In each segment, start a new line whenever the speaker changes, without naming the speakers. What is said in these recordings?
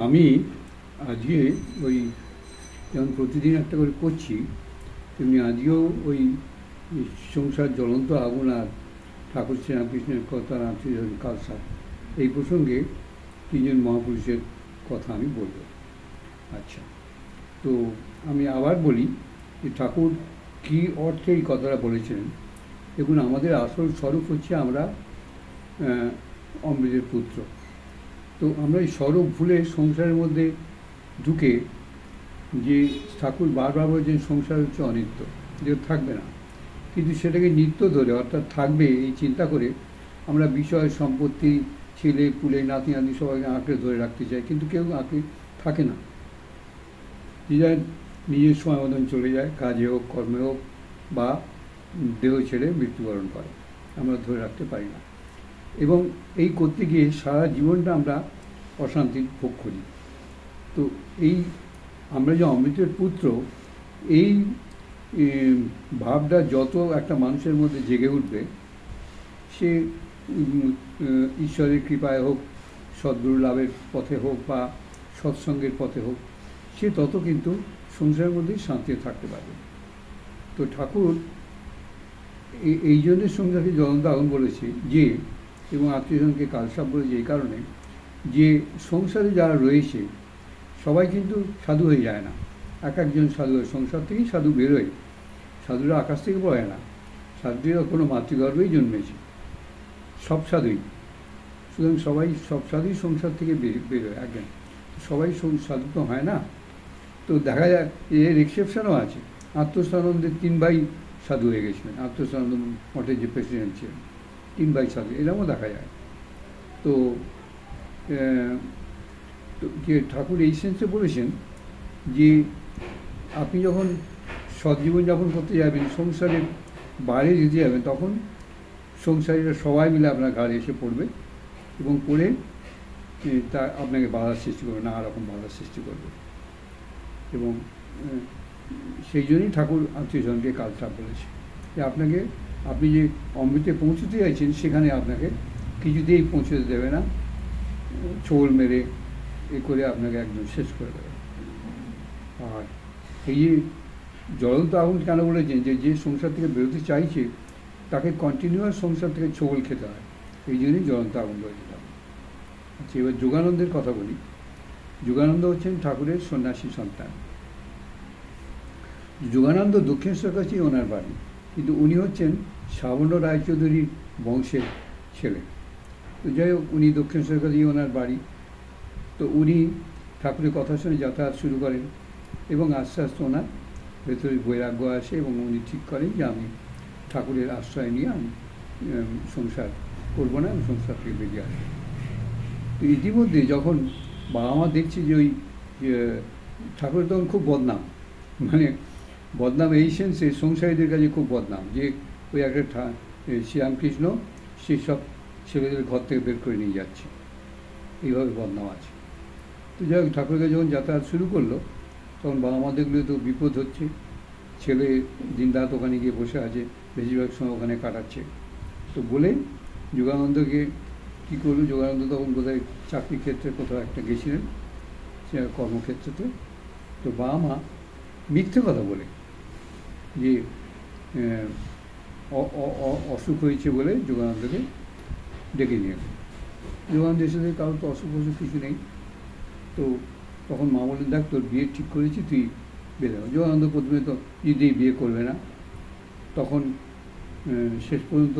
আমি আজকে ওই যেমন প্রতিদিন একটা করে করছি, তেমনি আজকেও ওই সংসার জ্বলন্ত আগুন আর ঠাকুর শ্রীরামকৃষ্ণের কথা, রামকৃষ্ণ কালসা, এই প্রসঙ্গে তিনজন মহাপুরুষের কথা আমি বলব। আচ্ছা, তো আমি আবার বলি যে ঠাকুর কী অর্থে এই কথাটা বলেছিলেন। দেখুন, আমাদের আসল স্বরূপ হচ্ছে আমরা অমৃতের পুত্র। তো আমরা এই স্বরূপ ভুলে সংসারের মধ্যে ঢুকে যে ঠাকুর বারবার বলছেন সংসার হচ্ছে অনিত্য, যে থাকবে না, কিন্তু সেটাকে নিত্য ধরে অর্থাৎ থাকবে এই চিন্তা করে আমরা বিষয় সম্পত্তি, ছেলে পুলে, নাতি নাতি সবাইকে আঁকড়ে ধরে রাখতে চাই, কিন্তু কেউ আঁকড়ে থাকে না। নিজের সময় মতন চলে যায়, কাজে হোক, কর্মে হোক, বা দেহ ছেড়ে মৃত্যুবরণ করে, আমরা ধরে রাখতে পারি না। এবং এই করতে গিয়ে সারা জীবনটা আমরা অশান্তির ভোগ করি। তো এই আমরা যে অমৃতের পুত্র, এই ভাবটা যত একটা মানুষের মধ্যে জেগে উঠবে, সে ঈশ্বরের কৃপায় হোক, সদ্গুরু লাভের পথে হোক, বা সৎসঙ্গের পথে হোক, সে তত কিন্তু সংসারের মধ্যেই শান্তি থাকতে পারবে। তো ঠাকুর এই জন্যে সংসারকে জ্বলন্ত আগুন বলেছে যে, এবং আত্মীয়জনকে কালসাপ বলেছে এই কারণে যে সংসারে যারা রয়েছে সবাই কিন্তু সাধু হয়ে যায় না। এক একজন সাধু হয়, সংসার থেকেই সাধু বেরোয়। সাধুরা আকাশ থেকে পড়ে না, সাধুরা কোনো মাতৃগর্ভেই জন্মেছে, সব সাধুই। সুতরাং সবাই সব সাধুই সংসার থেকে বেরোয় একজন, সবাই সাধু তো হয় না। তো দেখা যায় এর এক্সেপশনও আছে। আত্মস্থানন্দের 3 ভাই সাধু হয়ে গেছিলেন, আত্মস্থানন্দ মঠের যে প্রেসিডেন্ট ছিলেন, 3 ভাই সাধু, এরকমও দেখা যায়। তো যে ঠাকুর এই সেন্সে বলেছেন যে আপনি যখন সৎজীবনযাপন করতে যাবেন, সংসারের বাইরে যেতে যাবেন, তখন সংসারীরা সবাই মিলে আপনার ঘাড়ে এসে পড়বে এবং পড়ে তা আপনাকে বাধার সৃষ্টি করবে, নানা রকম বাধার সৃষ্টি করবে। এবং সেই জন্যই ঠাকুর আত্মীয়জনকে কালসাপ বলেছে যে আপনি যে অমৃতে পৌঁছতে চাইছেন, সেখানে আপনাকে কিছুতেই পৌঁছতে দেবে না, ছোল মেরে করে আপনাকে একদম শেষ করে দেবে। আর এই যে জ্বলন্ত আগুন কেন বলেছেন, যে সংসার থেকে বেরোতে চাইছে তাকে কন্টিনিউয়াস সংসার থেকে ছোবল খেতে হয়, এই জন্যই জ্বলন্ত আগুন বলেছে। আচ্ছা, এবার যোগানন্দের কথা বলি। যোগানন্দ হচ্ছেন ঠাকুরের সন্ন্যাসী সন্তান। যোগানন্দ দক্ষিণেশ্বর কাছেই ওনার বাড়ি, কিন্তু উনি হচ্ছেন শ্রাবণ রায়চৌধুরীর বংশের ছেলে। তো যাই হোক, উনি দক্ষিণেশ্বর কাছেই ওনার বাড়ি। তো উনি ঠাকুরের কথা শুনে যাতায়াত শুরু করেন এবং আস্তে আস্তে ওনার ভেতরে বৈরাগ্য আসে এবং উনি ঠিক করেন যে আমি ঠাকুরের আশ্রয় নিয়ে আমি সংসার করবো না, আমি সংসার থেকে বেরিয়ে আসবো। তো ইতিমধ্যে যখন বাবা মা দেখছে যে ওই ঠাকুরের তখন খুব বদনাম, মানে বদনাম এই সেন্সে সংসারীদের কাছে খুব বদনাম, যে ওই একটা শ্রীরামকৃষ্ণ সেই সব ছেলেদের ঘর থেকে বের করে নিয়ে যাচ্ছে, এইভাবে বদনাম আছে। তো যাই হোক, ঠাকুরের কাছে যখন যাতায়াত শুরু করলো, তখন বাবা মা দেখলে তো বিপদ হচ্ছে, ছেলে দিনরাত ওখানে গিয়ে বসে আছে, বেশিরভাগ সময় ওখানে কাটাচ্ছে। তো বলে যোগানন্দকে কী করলো, যোগানন্দ তখন বোধহয় চাকরি ক্ষেত্রে কোথাও একটা গেছিলেন, সে কর্মক্ষেত্রেতে। তো বাবা মা মিথ্যে কথা বলে যে অসুখ হয়েছে বলে যোগানন্দকে ডেকে নিয়ে গেল। যোগানন্দ এসে কারোর তো অসুখ অসুখ কিছু নেই। তো তখন মা বললেন, দেখ তোর বিয়ে ঠিক করেছি, তুই বিয়ে দেবো। যোগানন্দ প্রথমে তো নিজেই বিয়ে করবে না, তখন শেষ পর্যন্ত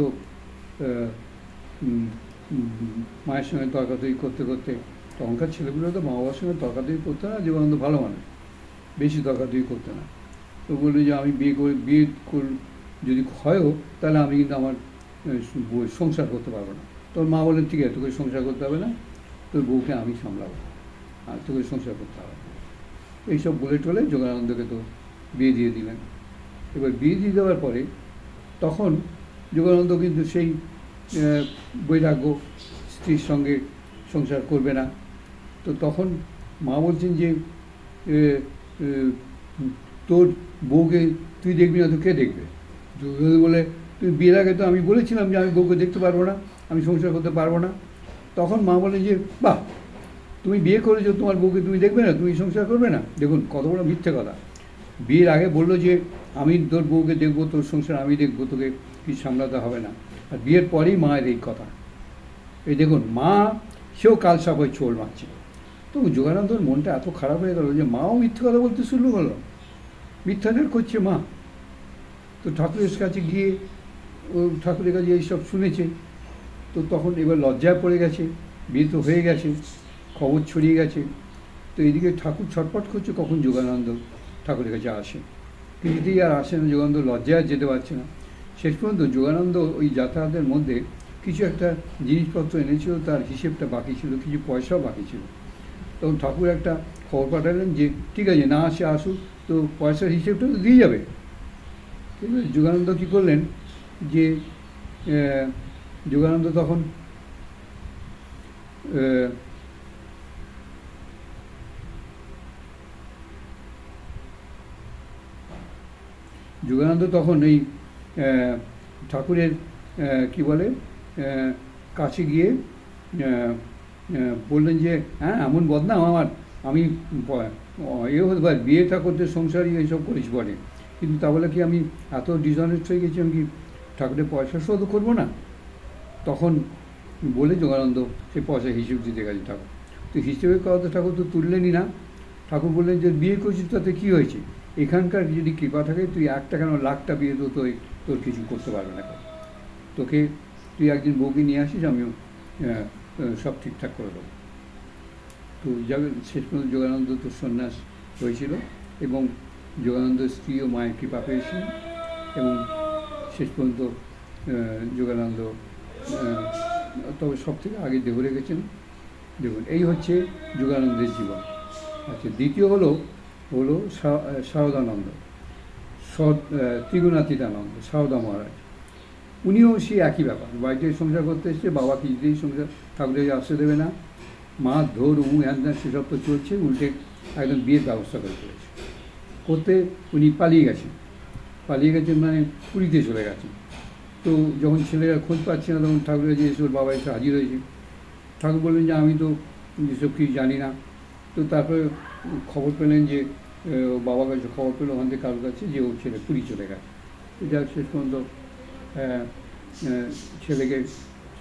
মায়ের সঙ্গে তর্কাতর্কি করতে করতে, তখনকার ছেলেগুলো তো মা বাবার সঙ্গে তর্কাতর্কি করতে না, যোগানন্দ ভালো মানুষ, বেশি তর্কাতর্কি করতে না। তো বললো যে আমি বিয়ে যদি হয়ও, তাহলে আমি কিন্তু আমার সংসার করতে পারবো না। তোর মা বললেন, ঠিক আছে, তোকে সংসার করতে হবে না, তোর বউকে আমি সামলাবো, আর তোকে সংসার করতে হবে। এইসব বলে টলে যোগানন্দকে তো বিয়ে দিয়ে দিলেন। এবার বিয়ে দিয়ে দেওয়ার পরে তখন যোগানন্দ কিন্তু সেই বৈরাগ্য, স্ত্রীর সঙ্গে সংসার করবে না। তো তখন মা বলছেন যে তোর বউকে তুই দেখবি না, তো কে দেখবে? বলে, তুই বিয়ের আগে তো আমি বলেছিলাম যে আমি বউকে দেখতে পারবো না, আমি সংসার করতে পারবো না। তখন মা বলে যে বাহ, তুমি বিয়ে করেছো, তোমার বউকে তুমি দেখবে না, তুমি সংসার করবে না? দেখুন কত বড় মিথ্যে কথা। বিয়ের আগে বললো যে আমি তোর বউকে দেখবো, তোর সংসার আমি দেখবো, তোকে কিছু সামলাতে হবে না। আর বিয়ের পরেই মায়ের এই কথা। এই দেখুন, মা সেও কাল সাপ হয়ে ছোল মারছে। তো যোগানন্দর মনটা এত খারাপ হয়ে গেল যে মাও মিথ্যে কথা বলতে শুরু করলো, মিথ্যাচার করছে মা। তো ঠাকুরের কাছে গিয়ে ও ঠাকুরের কাছে এইসব শুনেছে। তো তখন এবার লজ্জায় পড়ে গেছে, বিয়ে তো হয়ে গেছে, খবর ছড়িয়ে গেছে। তো এদিকে ঠাকুর ছটপট করছে কখন যোগানন্দ ঠাকুরের কাছে আসে। কিছুতেই আর আসে না, যোগানন্দ লজ্জায় যেতে পারছে না। শেষ পর্যন্ত যোগানন্দ ওই যাতায়াতের মধ্যে কিছু একটা জিনিসপত্র এনেছিল, তার হিসেবটা বাকি ছিল, কিছু পয়সাও বাকি ছিল। তখন ঠাকুর একটা খবর পাঠালেন যে ঠিক আছে, না আসে আসুক, তো পয়সার হিসেবটা তো দিয়ে যাবে। কিন্তু যোগানন্দ কী করলেন যে যোগানন্দ তখন এই ঠাকুরের কি বলে কাছে গিয়ে বললেন যে হ্যাঁ, এমন বদনাম আমার, আমি হতে পারে বিয়েটা করতে সংসারই এইসব করিস বলে, কিন্তু তা বলে কি আমি এত ডিসঅনেস্ট হয়ে গেছি, আমি কি ঠাকুরের পয়সা শোধ করবো না? তখন বলে যোগানন্দ সেই পয়সা হিসেব দিতে গেছে ঠাকুর। তো হিসেবের কথা ঠাকুর তো তুললেনই না। ঠাকুর বললেন যে বিয়ে করছিস তাতে কী হয়েছে, এখানকার যদি কৃপা থাকে তুই একটা কেন লাখটা বিয়ে তো তোর কিছু করতে পারবে না। তুই একদিন বউকে নিয়ে আসিস, আমিও সব ঠিকঠাক করে দেবো। তো যাবে, শেষ পর্যন্ত যোগানন্দ তো সন্ন্যাস হয়েছিল এবং যোগানন্দ স্ত্রী ও মায়ের কৃপা পেয়েছিলেন এবং শেষ পর্যন্ত যোগানন্দ তবে সব থেকে আগে দেহ রেখেছেন। দেখুন, এই হচ্ছে যোগানন্দের জীবন। আচ্ছা, দ্বিতীয় হলো শারদানন্দ, ত্রিগুণাতীতানন্দ, শারদা মহারাজ। উনিও সেই একই ব্যাপার, বাড়িতে সংসার করতে এসছে, বাবা কিছুতেই সংসার ঠাকুরের আসতে দেবে না, মা ধর হ্যান ত্যান সেসব তো চলছে, উল্টে একদম বিয়ের ব্যবস্থা করে ফেলেছে। করতে উনি পালিয়ে গেছেন মানে পুরীতে চলে গেছেন। তো যখন ছেলেরা খোঁজ পাচ্ছে না, তখন ঠাকুরের কাছে এসে ওর বাবা এসে হাজির হয়েছে। ঠাকুর বললেন যে আমি তো এসব কিছু জানি না। তো তারপরে খবর পেলেন যে বাবার কাছে খবর পেলো ওখান থেকে কারোর কাছে যে ওর ছেলে পুরী চলে গেছে। তো যাক, শেষ পর্যন্ত ছেলেকে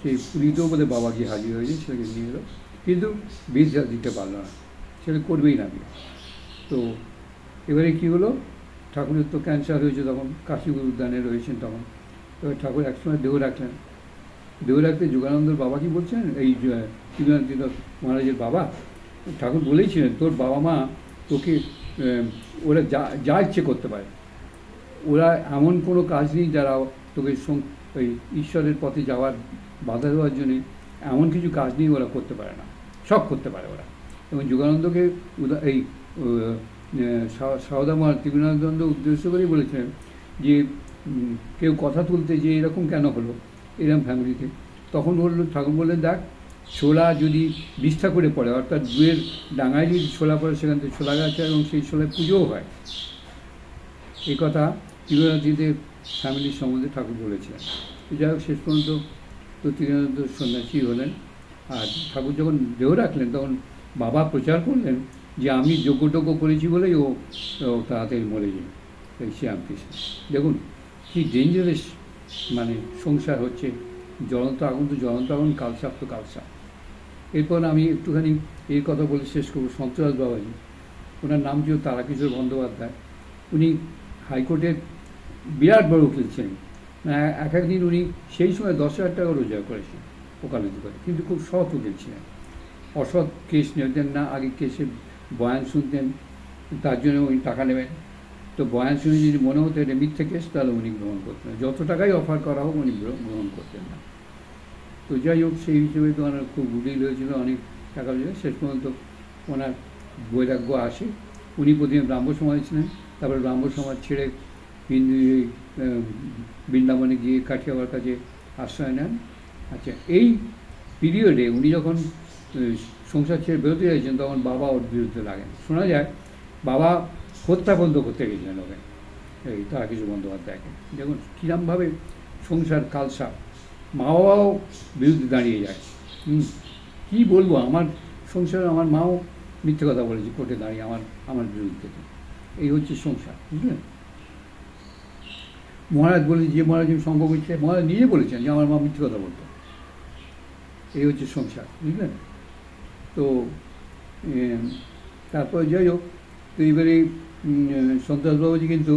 সেই পুরীতেও বোধহয় বাবা গিয়ে হাজির হয়েছে, ছেলেকে নিয়ে এলো, কিন্তু বিয়ে দিতে পারলো না, ছেলে করবেই না বিয়ে। তো এবারে কী হলো, ঠাকুরের তো ক্যান্সার হয়েছে, তখন কাশীপুর উদ্যানে রয়েছেন তখন। এবার ঠাকুর একসময় দেহ রাখলেন। দেহ রাখতে যোগানন্দর বাবা কি বলছেন, এই ত্রিগুণাতীত মহারাজের বাবা ঠাকুর বলেইছিলেন তোর বাবা মা তোকে ওরা যা ইচ্ছে করতে পারে, ওরা এমন কোনো কাজ নেই যারা তোকে ওই ঈশ্বরের পথে যাওয়ার বাধা দেওয়ার জন্যে এমন কিছু কাজ নেই ওরা করতে পারে না, সব করতে পারে ওরা। এবং যোগানন্দকে এই শারদা মহারাজ ত্রিগুণানন্দ উদ্দেশ্য করেই বলেছিলেন যে কেউ কথা তুলতে যে এরকম কেন হলো এরকম ফ্যামিলিতে, তখন ঠাকুর বললেন দেখ, ছোলা যদি বিষ্ঠা করে পড়ে, অর্থাৎ দুয়ের ডাঙায় যদি ছোলা পড়ে, সেখান থেকে ছোলা গাছ হয় এবং সেই ছোলায় পুজোও হয়। এই কথা ত্রিগুণাতীতের ফ্যামিলির সম্বন্ধে ঠাকুর বলেছিলেন। যাই হোক, শেষ পর্যন্ত তো ত্রিগুণাতীত সন্ন্যাসী হলেন। আর ঠাকুর যখন দেহ রাখলেন, তখন বাবা প্রচার করলেন যে আমি যজ্ঞটজ্ঞ করেছি বলেই ও তাড়াতাড়ি মরে যায়, এই শ্রীরামকৃষ্ণ। দেখুন কি ডেঞ্জারাস মানে সংসার হচ্ছে, জ্বলন্ত আগুন তো জ্বলন্ত আগুন, কালসাপ তো কালসাপ। এরপর আমি একটুখানি এই কথা বলে শেষ করবো। সন্তরাজ বাবাজি, ওনার নাম ছিল তারাকিশোর বন্দ্যোপাধ্যায়। উনি হাইকোর্টের বিরাট বড় উকিল ছিলেন। এক একদিন উনি সেই সময় 10,000 টাকা রোজগার করেছেন ওকালতি করে, কিন্তু খুব সৎ উকিল ছিলেন। অসৎ কেস নিতেন না, আগে কেসে বয়ান শুনতেন, তার জন্য উনি টাকা নেবেন। তো বয়ান শুনে যদি মনে হতো এটা মিথ্যে কেস, তাহলে উনি গ্রহণ করতেন না, যত টাকাই অফার করা হোক উনি গ্রহণ করতেন না। তো যাই হোক, সেই হিসেবে তো ওনার খুব গুডিল হয়েছিল, অনেক টাকা হয়েছিল। শেষ পর্যন্ত ওনার বৈরাগ্য আসে। উনি প্রথমে ব্রাহ্ম সমাজ ছিলেন, তারপরে ব্রাহ্ম সমাজ ছেড়ে বৃন্দাবনে গিয়ে কাঠিয়াবার কাছে আশ্রয় নেন। আচ্ছা, এই পিরিয়ডে উনি যখন সংসার ছেড়ে বেরোতে চাইছেন, তখন বাবা ওর বিরুদ্ধে লাগেন। শোনা যায় বাবা হত্যা বন্ধ করতে গেছিলেন ওকে, এই তারাকিশোর বন্দ্যোপাধ্যায়কে। দেখুন কীরমভাবে সংসার কালসাপ, মা বাবাও বিরুদ্ধে দাঁড়িয়ে যায়। কী বলবো, আমার সংসারে আমার মাও মিথ্যে কথা বলেছে কোর্টে দাঁড়িয়ে আমার বিরুদ্ধে। এই হচ্ছে সংসার, বুঝলেন? মহারাজ বলে, যে মহারাজ সঙ্গ করছে, মহারাজ নিজে বলেছেন যে আমার মা মিথ্যে কথা বলতো। এই হচ্ছে সংসার, বুঝলেন? তো তারপর যাই হোক, তো এবারে সন্ত্রাসবাবুজি কিন্তু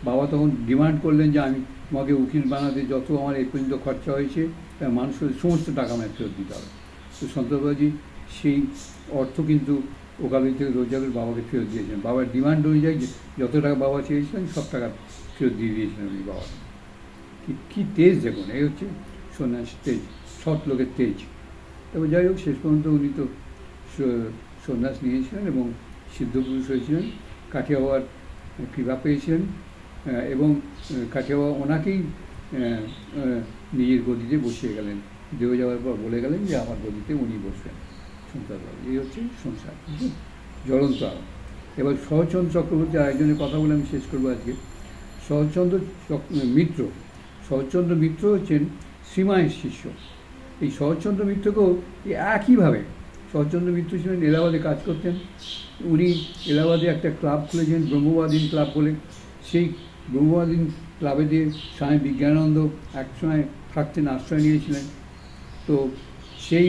বাবা তখন ডিমান্ড করলেন যে আমি তোমাকে উকিল বানাতে যত আমার এই পর্যন্ত খরচা হয়েছে মানুষের সমস্ত টাকা আমায় ফেরত দিতে হবে। তো সন্ত্রাসবাবুজি সেই অর্থ কিন্তু ওকালতি থেকে রোজগার করে বাবাকে ফেরত দিয়েছেন। বাবার ডিমান্ড অনুযায়ী যত টাকা বাবা চেয়েছিলেন সব টাকা ফেরত দিয়ে দিয়েছিলেন উনি বাবাকে। কী তেজ দেখুন, এই হচ্ছে সন্ন্যাস তেজ, সৎ লোকের তেজ। তবে যাই হোক, শেষ পর্যন্ত উনি তো সন্ন্যাস নিয়েছিলেন এবং সিদ্ধপুরুষ হয়েছিলেন, কাঠিয়া বাবার কৃপা পেয়েছিলেন এবং কাঠিয়া বাবা ওনাকেই নিজের গদিতে বসিয়ে গেলেন। দেহ যাওয়ার পর বলে গেলেন যে আমার গদিতে উনি বসবেন সন্ত্রাসবাবু। এই হচ্ছে সংসার, জ্বলন্ত আগুন। এবার শরৎচন্দ্র চক্রবর্তী আরেকজনের কথা বলে আমি শেষ করবো আজকে। শরৎচন্দ্র মিত্র হচ্ছেন শ্রীমায়ের শিষ্য। এই শরৎচন্দ্র মিত্রকেও একইভাবে, শরৎচন্দ্র মিত্র ছিলেন এলাহাবাদে কাজ করতেন। উনি এলাহাবাদে একটা ক্লাব খুলেছেন, ব্রহ্মবাদীন ক্লাব বলে। সেই ব্রহ্মবাদীন ক্লাবে দিয়ে স্বামী বিজ্ঞানানন্দ একসময় থাকতেন, আশ্রয় নিয়েছিলেন। তো সেই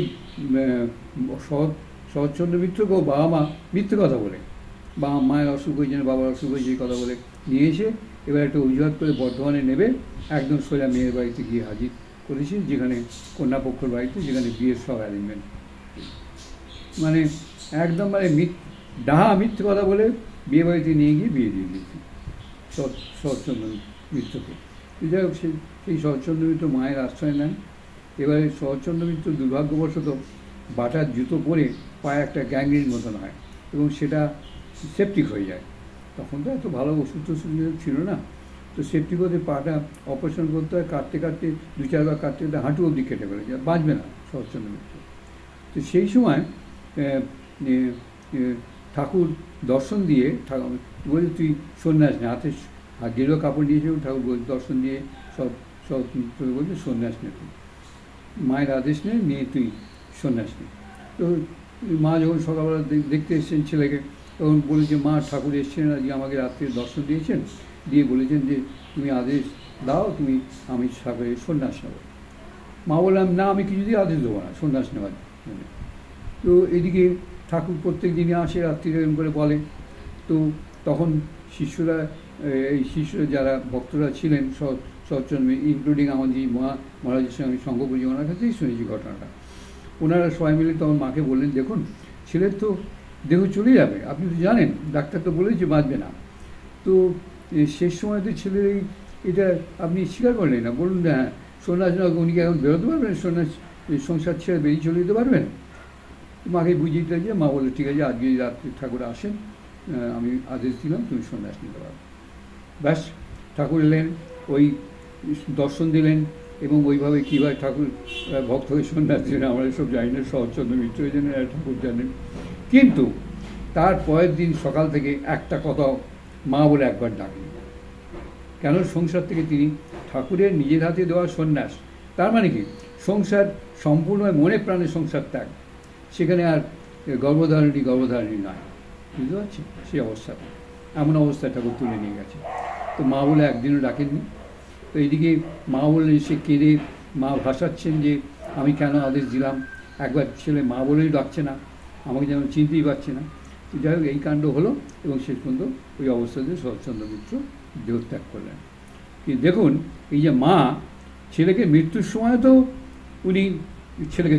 শরৎচন্দ্র মিত্রকেও বাবা মা মিথ্যে কথা বলে, মায়ের অসুখ হয়েছে, বাবার অসুখ হয়েছে এই কথা বলে নিয়ে এসে এবার একটা অজুহাত করে বর্ধমানে নেবে, একদম সোজা মেয়ের বাড়িতে গিয়ে হাজির করেছি, যেখানে কন্যাপক্ষর বাড়িতে, যেখানে বিয়ের সব অ্যারেঞ্জমেন্ট। মানে একদম ডাহা মিথ্যে কথা বলে বিয়ে বাড়িতে নিয়ে গিয়ে বিয়ে দিয়ে দিয়েছি শরৎচন্দ্র মিত্রকে। যাই হোক, সেই শরৎচন্দ্র মিত্র মায়ের আশ্রয় নেন। এবারে শরৎচন্দ্র মিত্র দুর্ভাগ্যবশত বাটার জুতো পরে পায়ে একটা গ্যাংগ্রিন মতন হয় এবং সেটা সেপটিক হয়ে যায়। তখন তো এত ভালো ওষুধ টষুধ ছিল না, তো সেপটিক হতে পাটা অপারেশন করতে হয়, কাটতে 2-4 বার কাটতে হাঁটু অবধি কেটে ফেলে যায়, বাঁচবে না শরৎচন্দ্র মিত্র। তো সেই সময় ঠাকুর দর্শন দিয়ে বলে তুই সন্ন্যাস নে, হাতে গেরুয়া কাপড় নিয়েছে, ঠাকুর দর্শন দিয়ে সব বলছে সন্ন্যাস নে, তুই মায়ের আদেশ নিয়ে তুই সন্ন্যাস নে। তো মা যখন সকালবেলা দেখতে এসছেন ছেলেকে, তখন বলেছে মা ঠাকুর এসছেন আজকে আমাকে রাত্রে দর্শন দিয়েছেন, দিয়ে বলেছেন যে তুমি আদেশ দাও, আমি সন্ন্যাস নেব। মা বললাম না, আমি কিছুতেই আদেশ দেবো না সন্ন্যাস নেওয়ার জন্য। তো এদিকে ঠাকুর প্রত্যেক দিনই আসে, রাত্রিরে এরকম করে বলে। তো তখন শিষ্যরা যারা ভক্তরা ছিলেন শরৎচন্দ্র, ইনক্লুডিং আমাদের মহারাজের সঙ্গে সঙ্গ করি, ওনার কাছেই শুনেছি ঘটনাটা। ওনারা সবাই মিলে তখন মাকে বললেন, দেখুন ছেলের তো দেহ চলে যাবে, আপনি তো জানেন, ডাক্তার তো বলেছে বাঁচবে না। তো শেষ সময়তে ছেলের এটা আপনি স্বীকার করলেন না, বলুন না হ্যাঁ সন্ন্যাস না, উনি কি এখন বেরোতে পারবেন, সন্ন্যাস সংসার ছেড়ে বেরিয়ে চলে যেতে পারবেন? মাকে বুঝিয়ে দিতে, মা বলে ঠিক আছে, আজকে রাত্রে ঠাকুর আসেন, আমি আদেশ দিলাম তুমি সন্ন্যাস নিতে পারো। ব্যাস, ঠাকুর এলেন, ওই দর্শন দিলেন এবং ওইভাবে কীভাবে ঠাকুর ভক্ত হয়ে সন্ন্যাস দিলেন আমরা এসব জানি না, শরৎচন্দ্র মিত্র জানেন, ঠাকুর জানেন। কিন্তু তার পরের দিন সকাল থেকে একটা কথাও মা বলে একবার ডাকেন। কেন? সংসার থেকে তিনি ঠাকুরের নিজের হাতে দেওয়া সন্ন্যাস, তার মানে কি সংসার সম্পূর্ণ মনে প্রাণে সংসার ত্যাগ, সেখানে আর গর্ভধারণী নয়, বুঝতে পারছি সেই অবস্থাটা, এমন অবস্থায় ঠাকুর তুলে নিয়ে গেছে। তো মা বলে একদিনও ডাকেননি। তো এইদিকে মা বললেন, সে কেঁদে মা ভাসাচ্ছেন যে আমি কেন আদেশ দিলাম, একবার ছেলে মা বলেই ডাকছে না, আমাকে যেন চিনতেই পারছে না। তো যাই হোক, এই কাণ্ড হলো এবং শেষ পর্যন্ত ওই অবস্থাতে শরৎচন্দ্র মিত্র দেহত্যাগ করলেন। কিন্তু দেখুন, এই যে মা ছেলেকে মৃত্যুর সময় তো উনি ছেলেকে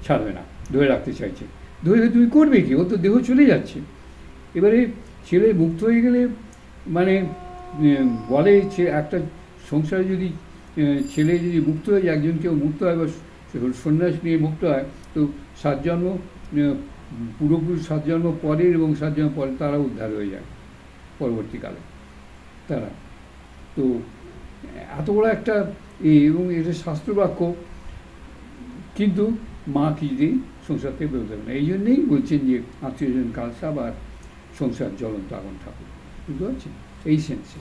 ছাড়বে না, ধরে রাখতে চাইছে। ধরে তুমি করবে কি, ও তো দেহ চলে যাচ্ছে। এবারে ছেলে মুক্ত হয়ে গেলে মানে বলে একটা সংসারে যদি ছেলে যদি মুক্ত হয়ে যায়, একজন কেউ মুক্ত হয় বা সন্ন্যাস নিয়ে মুক্ত হয়, তো 7 জন্ম পুরোপুরি 7 জন্ম পরের এবং 7 জন্ম পরে তারা উদ্ধার হয়ে যায় পরবর্তীকালে তারা। তো এত বড় একটা এবং এটা শাস্ত্রবাক্য, কিন্তু মা কিছুতেই সংসার থেকে বেরোতে হবে না। এই জন্যেই বলছেন যে আত্মীয়জন কালসাপ আর সংসার জ্বলন্ত আগুন ঠাকুর, বুঝতে পারছেন? এই সেন্সে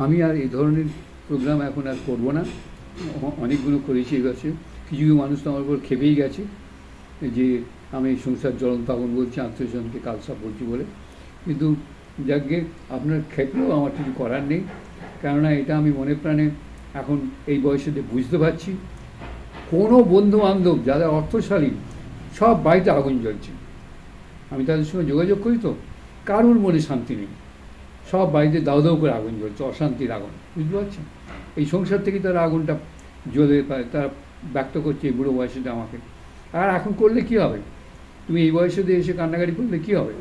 আমি আর এই ধরনের প্রোগ্রাম এখন আর করবো না, অনেকগুলো করেছি এই বছর, কিছু মানুষ তো আমার উপর খেপেই গেছে যে আমি সংসার জ্বলন্ত আগুন বলছি, আত্মীয়স্বজনকে কালসাপ বলছি বলে। কিন্তু যাকে আপনার ক্ষেত্রেও আমার কিছু করার নেই, কেননা এটা আমি মনে প্রাণে এখন এই বয়সেতে বুঝতে পারছি। কোনো বন্ধু বান্ধব যারা অর্থশালী সব বাড়িতে আগুন জ্বলছে, আমি তাদের সঙ্গে যোগাযোগ করি তো, কারোর মনে শান্তি নেই, সব বাড়িতে দাউ দাউ করে আগুন জ্বলছে, অশান্তির আগুন, বুঝতে পারছেন? এই সংসার থেকে তারা আগুনটা জ্বলে পায়, তারা ব্যক্ত করছে এই বুড়ো বয়সেতে আমাকে। আর এখন করলে কি হবে? তুমি এই বয়সেতে এসে কান্নাকাটি করলে কি হবে?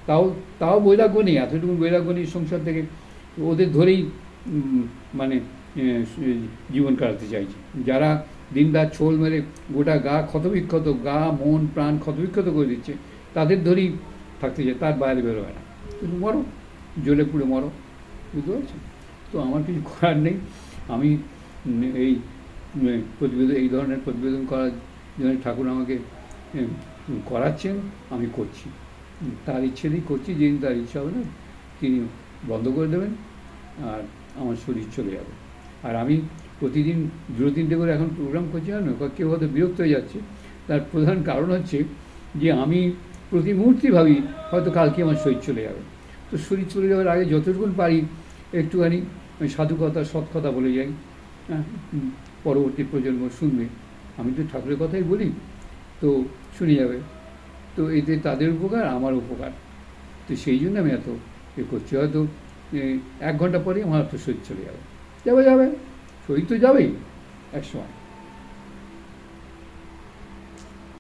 তাও তাও বৈরাগ্য নেই, এতটুকু বৈরাগ্য নেই সংসার থেকে, ওদের ধরেই মানে জীবন কাটাতে চাইছে। যারা দিনরাত ছোল মেরে গোটা গা ক্ষতবিক্ষত, গা মন প্রাণ ক্ষতবিক্ষত করে দিচ্ছে, তাদের ধরেই থাকতে চায়, তার বাইরে বেরোয় না। কিন্তু মরো, জ্বলে পুড়ে মরো, বুঝতে পারছেন? তো আমার কিছু করার নেই। আমি এই প্রতিবেদন, এই ধরনের প্রতিবেদন করার জন্য ঠাকুর আমাকে করাচ্ছেন, আমি করছি, তার ইচ্ছেতেই করছি। যেদিন তার ইচ্ছা হবে না তিনি বন্ধ করে দেবেন আর আমার শরীর চলে যাবে। আর আমি প্রতিদিন 2-3টে করে এখন প্রোগ্রাম করছি, জানো, কেউ হয়তো বিরক্ত হয়ে যাচ্ছে। তার প্রধান কারণ হচ্ছে যে আমি প্রতি মুহূর্তেই ভাবি হয়তো কালকে আমার শরীর চলে যাবে। তো শরীর চলে যাওয়ার আগে যতটুকু পারি একটুখানি সাধু কথা, সৎ কথা বলে যাই, হ্যাঁ, পরবর্তী প্রজন্ম শুনবে। আমি তো ঠাকুরের কথাই বলি, তো শুনে যাবে। তো এতে তাদের উপকার, আমার উপকার। তো সেই জন্য আমি এত করছি। হয়তো 1 ঘন্টা পরেই আমার তো শরীর চলে যাবে, যাবে, শরীর তো যাবেই এক সময়।